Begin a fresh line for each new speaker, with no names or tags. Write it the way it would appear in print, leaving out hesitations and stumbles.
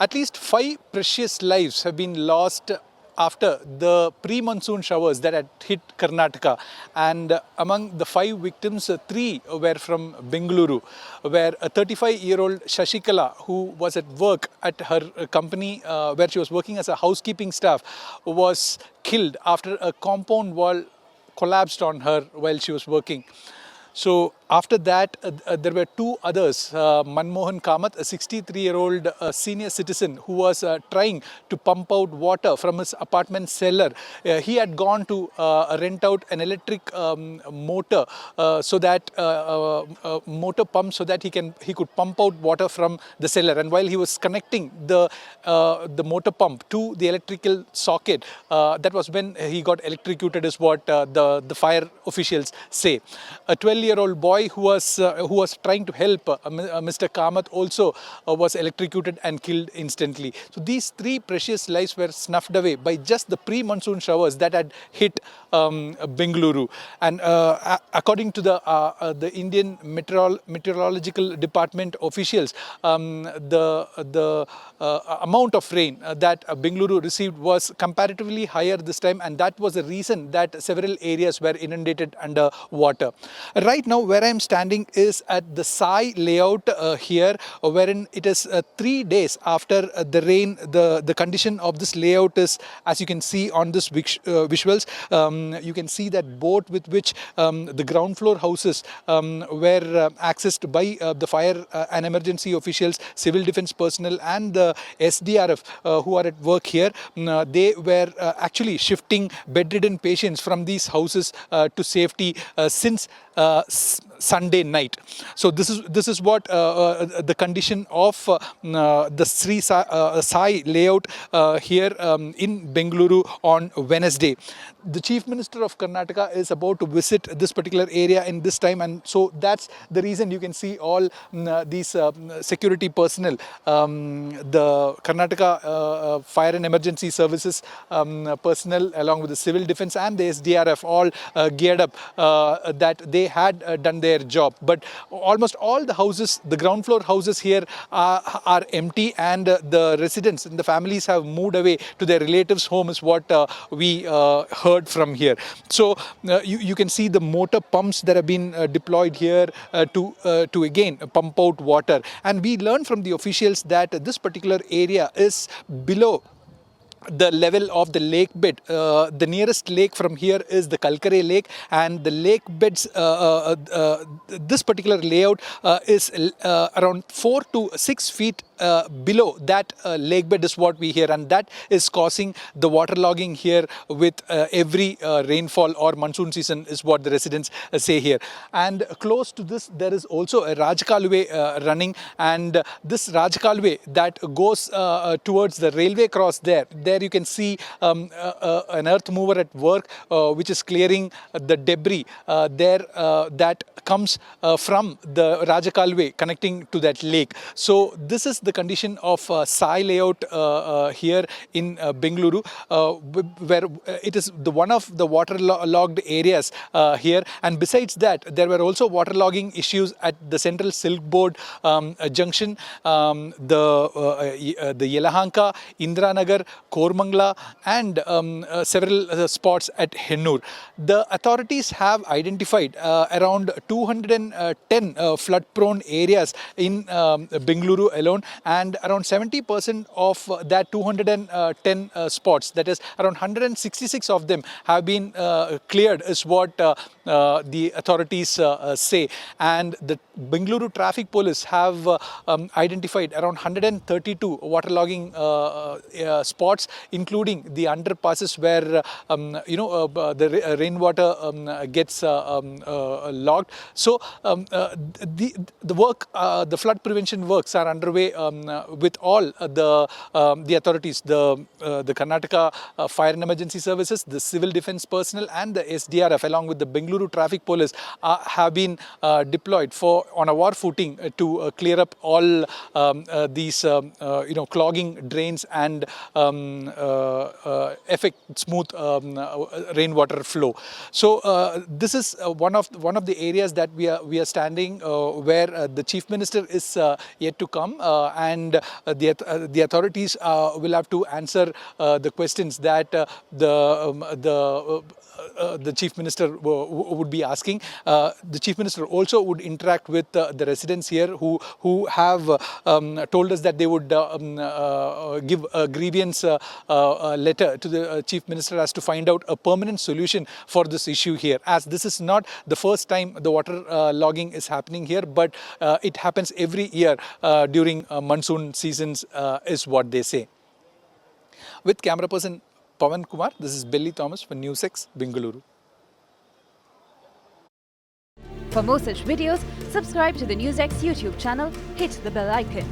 At least 5 precious lives have been lost after the pre-monsoon showers that had hit Karnataka, and among the 5 victims, 3 were from Bengaluru, where a 35-year-old Shashikala, who was at work at her company where she was working as a housekeeping staff, was killed after a compound wall collapsed on her while she was working. So after that, there were 2 others. Manmohan Kamath, a 63-year-old senior citizen who was trying to pump out water from his apartment cellar. He had gone to rent out an electric motor, so that motor pump, so that he could pump out water from the cellar. And while he was connecting the motor pump to the electrical socket, that was when he got electrocuted, is what the fire officials say. A 12-year-old boy who was trying to help Mr. Kamath also was electrocuted and killed instantly. So these 3 precious lives were snuffed away by just the pre-monsoon showers that had hit Bengaluru. And according to the Indian Meteorological Department officials, the amount of rain that Bengaluru received was comparatively higher this time, and that was the reason that several areas were inundated under water. Right now, where I am standing is at the Sai Layout here, wherein it is 3 days after the rain. The condition of this layout is, as you can see on this visuals, you can see that boat with which the ground floor houses were accessed by the fire and emergency officials, civil defense personnel and the SDRF who are at work here. They were actually shifting bedridden patients from these houses to safety since Sunday night. So this is what the condition of the Sai Layout here in Bengaluru on Wednesday. The Chief Minister of Karnataka is about to visit this particular area in this time, and so that's the reason you can see all these security personnel, the Karnataka Fire and Emergency Services personnel, along with the civil defense and the SDRF, all geared up, that they had done their job. But almost all the houses, the ground floor houses here, are empty, and the residents and the families have moved away to their relatives' home, is what we heard from here. So you can see the motor pumps that have been deployed here to again pump out water. And we learned from the officials that this particular area is below the level of the lake bed. The nearest lake from here is the Kalkare Lake, and the lake beds, this particular layout is around 4 to 6 feet below that lake bed, is what we hear, and that is causing the waterlogging here with every rainfall or monsoon season, is what the residents say here. And close to this, there is also a Rajkalwe running, and this Rajkalwe that goes towards the railway cross there you can see an earth mover at work, which is clearing the debris there that comes from the Rajakalwe connecting to that lake. So this is the condition of Sai Layout here in Bengaluru, where it is one of the waterlogged areas here. And besides that, there were also waterlogging issues at the Central Silk Board junction, the Yelahanka, Indranagar, Kormangla, and several spots at Hennur. The authorities have identified around 210 flood-prone areas in Bengaluru alone, and around 70% of that 210 spots, that is around 166 of them, have been cleared, is what the authorities say. And the Bengaluru Traffic Police have identified around 132 waterlogging spots, including the underpasses where the rainwater gets logged. So the work, the flood prevention works are underway with all the authorities, the Karnataka Fire and Emergency Services, the civil defense personnel, and the SDRF, along with the Bengaluru Traffic Police, have been deployed on a war footing to clear up all these clogging drains and affect smooth rainwater flow. So this is one of the areas that we are standing, where the Chief Minister is yet to come, and the authorities will have to answer the questions that the Chief Minister would be asking. The Chief Minister also would interact with the residents here who have told us that they would give a grievance letter to the Chief Minister as to find out a permanent solution for this issue here, as this is not the first time the water logging is happening here, but it happens every year during monsoon seasons, is what they say. With camera person Pawan Kumar, this is Belly Thomas for Newsx, Bengaluru.
For more such videos, subscribe to the Newsx YouTube channel, hit the bell icon.